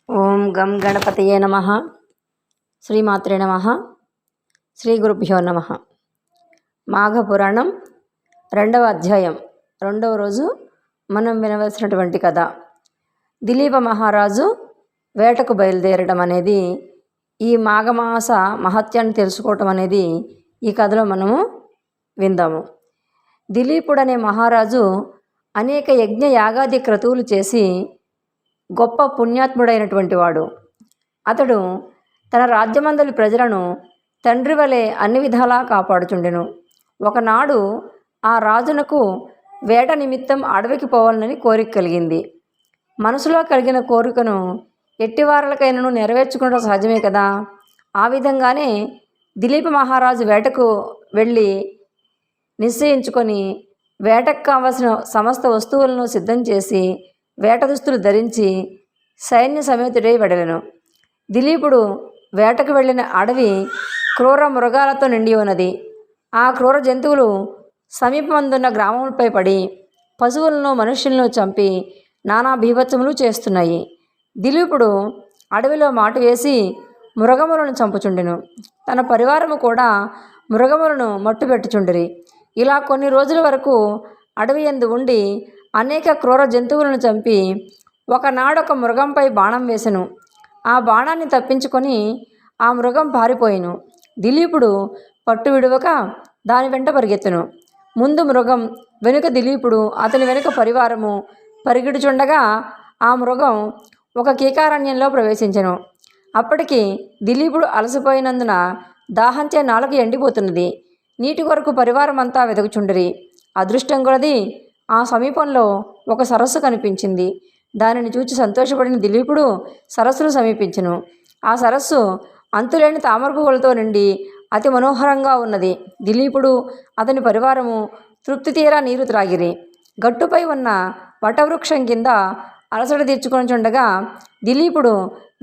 ఓం గం గణపతయే నమ. శ్రీమాత్రే నమ. శ్రీ గురుభ్యో నమ. మాఘపురాణం 2వ అధ్యాయం 2వ రోజు మనం వినవలసినటువంటి కథ. దిలీప మహారాజు వేటకు బయలుదేరడం అనేది, ఈ మాఘమాస మహత్యాన్ని తెలుసుకోవటం అనేది ఈ కథలో మనము విందాము. దిలీపుడనే మహారాజు అనేక యజ్ఞ యాగాది క్రతువులు చేసి గొప్ప పుణ్యాత్ముడైనటువంటి వాడు. అతడు తన రాజ్యమందలి ప్రజలను తండ్రి వలె అన్ని విధాలా కాపాడుచుండెను. ఒకనాడు ఆ రాజునకు వేట నిమిత్తం అడవికి పోవాలని కోరిక కలిగింది. మనసులో కలిగిన కోరికను ఎట్టివారలకైనను నెరవేర్చుకోవడం సహజమే కదా. ఆ విధంగానే దిలీప మహారాజు వేటకు వెళ్ళి నిశ్చయించుకొని వేటకు కావలసిన సమస్త వస్తువులను సిద్ధం చేసి వేట దుస్తులు ధరించి సైన్య సమేతుడై వెడలెను. దిలీపుడు వేటకు వెళ్ళిన అడవి క్రూర మృగాలతో నిండి ఉన్నది. ఆ క్రూర జంతువులు సమీపమందున్న గ్రామములపై పడి పశువులను మనుష్యులను చంపి నానా బీభత్సములు చేస్తున్నాయి. దిలీపుడు అడవిలో మాటు వేసి మృగములను చంపుచుండెను. తన పరివారము కూడా మృగములను మట్టుపెట్టుచుండిరి. ఇలా కొన్ని రోజుల వరకు అడవి యందు ఉండి అనేక క్రూర జంతువులను చంపి ఒకనాడొక మృగంపై బాణం వేసెను. ఆ బాణాన్ని తప్పించుకొని ఆ మృగం పారిపోయెను. దిలీపుడు పట్టు విడువక దాని వెంట పరిగెత్తెను. ముందు మృగం, వెనుక దిలీపుడు, అతని వెనుక పరివారము పరిగెడుచుండగా ఆ మృగం ఒక కీకారణ్యంలో ప్రవేశించెను. అప్పటికి దిలీపుడు అలసిపోయినందున దాహంచే నాలుక ఎండిపోతున్నది. నీటి కొరకు పరివారమంతా వెతుకుచుండిరి. అదృష్టం కొలది ఆ సమీపంలో ఒక సరస్సు కనిపించింది. దానిని చూచి సంతోషపడిన దిలీపుడు సరస్సును సమీపించెను. ఆ సరస్సు అంతులేని తామర పువ్వులతో నిండి అతి మనోహరంగా ఉన్నది. దిలీపుడు అతని పరివారము తృప్తి తీరా నీరు త్రాగిరి. గట్టుపై ఉన్న వటవృక్షం కింద అలసట తీర్చుకొని చుండగా దిలీపుడు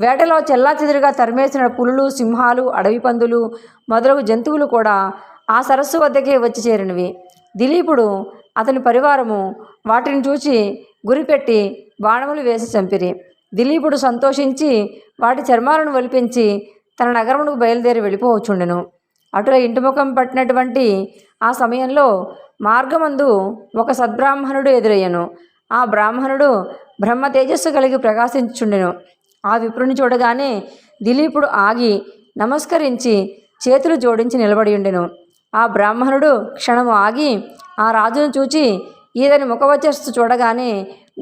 వేటలో చెల్లాచెదురుగా తరిమేసిన పులులు, సింహాలు, అడవి పందులు మొదలగు జంతువులు కూడా ఆ సరస్సు వద్దకే వచ్చి చేరినవి. దిలీపుడు అతని పరివారము వాటిని చూచి గురిపెట్టి బాణములు వేసి చంపిరి. దిలీపుడు సంతోషించి వాటి చర్మాలను ఒలిపించి తన నగరమునకు బయలుదేరి వెళ్ళిపోవచ్చుండెను. అటుల ఇంటిముఖం పట్టినటువంటి ఆ సమయంలో మార్గమందు ఒక సద్బ్రాహ్మణుడు ఎదురయ్యను. ఆ బ్రాహ్మణుడు బ్రహ్మ తేజస్సు కలిగి ప్రకాశించుండెను. ఆ విప్రుని చూడగానే దిలీపుడు ఆగి నమస్కరించి చేతులు జోడించి నిలబడి ఉండెను. ఆ బ్రాహ్మణుడు క్షణము ఆగి ఆ రాజును చూచి, ఈతని ముఖవచస్సు చూడగానే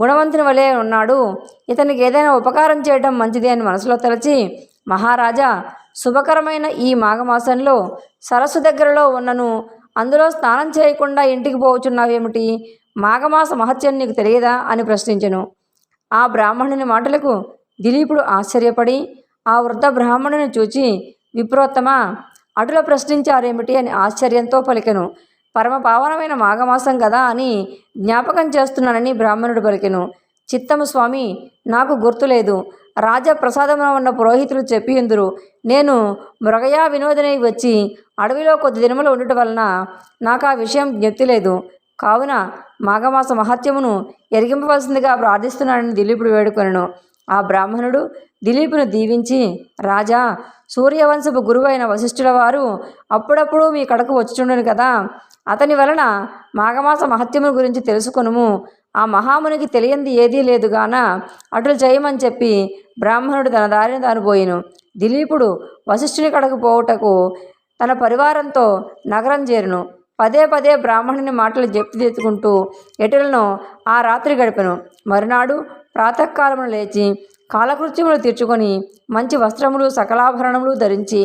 గుణవంతుని వలె ఉన్నాడు, ఇతనికి ఏదైనా ఉపకారం చేయడం మంచిది అని మనసులో తలచి, మహారాజా, శుభకరమైన ఈ మాఘమాసంలో సరస్సు దగ్గరలో ఉన్నను అందులో స్నానం చేయకుండా ఇంటికి పోవచ్చున్నావేమిటి? మాఘమాస మహత్యం నీకు తెలియదా అని ప్రశ్నించెను. ఆ బ్రాహ్మణుని మాటలకు దిలీపుడు ఆశ్చర్యపడి ఆ వృద్ధ బ్రాహ్మణుని చూచి, విప్రోత్తమా, అటులో ప్రశ్నించారేమిటి అని ఆశ్చర్యంతో పలికెను. పరమ పావనమైన మాఘమాసం కదా అని జ్ఞాపకం చేస్తున్నానని బ్రాహ్మణుడు పలికెను. చిత్తము స్వామి, నాకు గుర్తులేదు. రాజప్రసాదమున ఉన్న పురోహితులు చెప్పి ఎందురు. నేను మృగయా వినోదనై వచ్చి అడవిలో కొద్ది దినములు ఉండటం వలన నాకు ఆ విషయం జ్ఞప్తి లేదు. కావున మాఘమాస మహత్యమును ఎరిగింపవలసిందిగా ప్రార్థిస్తున్నానని దిలీపుడు వేడుకొనెను. ఆ బ్రాహ్మణుడు దిలీపును దీవించి, రాజా, సూర్యవంశపు గురువైన వశిష్ఠుల వారు అప్పుడప్పుడు మీ కడకు వచ్చుచుండను కదా. అతని వలన మాఘమాస మహత్యము గురించి తెలుసుకొనుము. ఆ మహామునికి తెలియంది ఏదీ లేదుగాన అటులు చేయమని చెప్పి బ్రాహ్మణుడు తన దారిని తాను పోయిను. దిలీపుడు వశిష్ఠుని కడకు పోవుటకు తన పరివారంతో నగరం చేరును. పదే పదే బ్రాహ్మణుని మాటలు జప్తికుంటూ ఎటులను ఆ రాత్రి గడిపెను. మరునాడు ప్రాతకాలమును లేచి కాలకృత్యములు తీర్చుకొని మంచి వస్త్రములు సకలాభరణములు ధరించి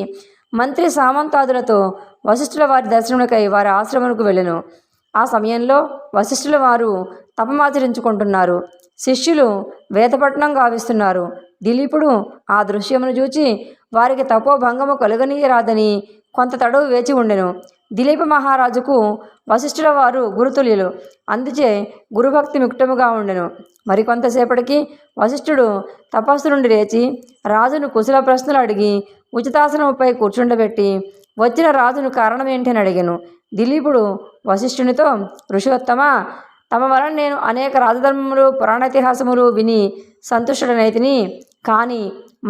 మంత్రి సామంతాదులతో వశిష్ఠుల వారి దర్శనములకై వారి ఆశ్రమములకు వెళ్ళెను. ఆ సమయంలో వశిష్ఠుల వారు తపమాచరించుకుంటున్నారు. శిష్యులు వేదపట్నం గావిస్తున్నారు. దిలీపుడు ఆ దృశ్యమును చూచి వారికి తపోభంగము కలుగనీయరాదని కొంత తడవు వేచి ఉండెను. దిలీప మహారాజుకు వశిష్ఠుల వారు గురుతుల్యులు, అందుచే గురుభక్తి ముక్తముగా ఉండెను. మరికొంతసేపటికి వశిష్ఠుడు తపస్సు నుండి లేచి రాజును కుశల ప్రశ్నలు అడిగి ఉచితాసనముపై కూర్చుండబెట్టి వచ్చిన రాజును కారణమేంటని అడిగాను. దిలీపుడు వశిష్ఠునితో, ఋషోత్తమ, తమ వలన నేను అనేక రాజధర్మములు పురాణేతిహాసములు విని సంతుష్టుడనైతిని. కానీ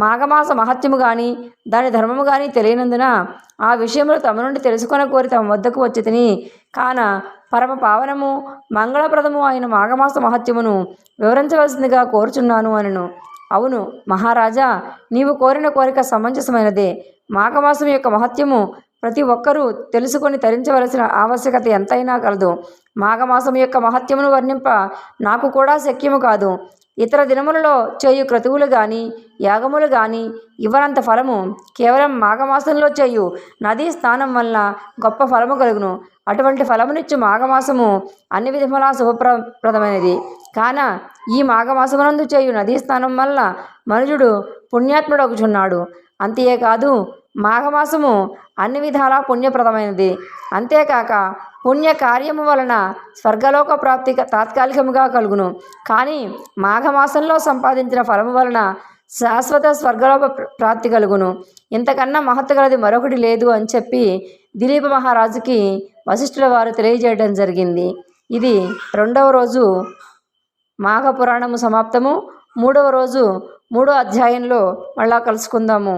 మాఘమాస మహత్యము కానీ దాని ధర్మము కానీ తెలియనందున ఆ విషయములు తమ నుండి తెలుసుకొని కోరి తమ వద్దకు వచ్చి తిని కాన పరమ పావనము మంగళప్రదము అయిన మాఘమాస మహత్యమును వివరించవలసిందిగా కోరుచున్నాను అనను. అవును మహారాజా, నీవు కోరిన కోరిక సమంజసమైనదే. మాఘమాసం యొక్క మహత్యము ప్రతి ఒక్కరూ తెలుసుకొని తరించవలసిన ఆవశ్యకత ఎంతైనా కలదు. మాఘమాసం యొక్క మహత్యమును వర్ణింప నాకు కూడా శక్యము కాదు. ఇతర దినములలో చేయు క్రతువులు కానీ యాగములు కానీ ఇవ్వనంత ఫలము కేవలం మాఘమాసంలో చేయు నదీ స్నానం వలన గొప్ప ఫలము కలుగును. అటువంటి ఫలమునిచ్చు మాఘమాసము అన్ని విధములా శుభప్రదమైనది. కాన ఈ మాఘమాసమునందు చేయు నదీ స్నానం వల్ల మనుజుడు పుణ్యాత్ముడగుచున్నాడు. అంతేకాదు మాఘమాసము అన్ని విధాలా పుణ్యప్రదమైనది. అంతేకాక పుణ్య కార్యము వలన స్వర్గలోక ప్రాప్తి తాత్కాలికముగా కలుగును. కానీ మాఘమాసంలో సంపాదించిన ఫలము వలన శాశ్వత స్వర్గలోక ప్రాప్తి కలుగును. ఇంతకన్నా మహత్తు గలది మరొకటి లేదు అని చెప్పి దిలీప మహారాజుకి వశిష్ఠుల వారు తెలియజేయడం జరిగింది. ఇది 2వ రోజు మాఘ పురాణము సమాప్తము. 3వ రోజు 3వ అధ్యాయంలో మళ్ళా కలుసుకుందాము.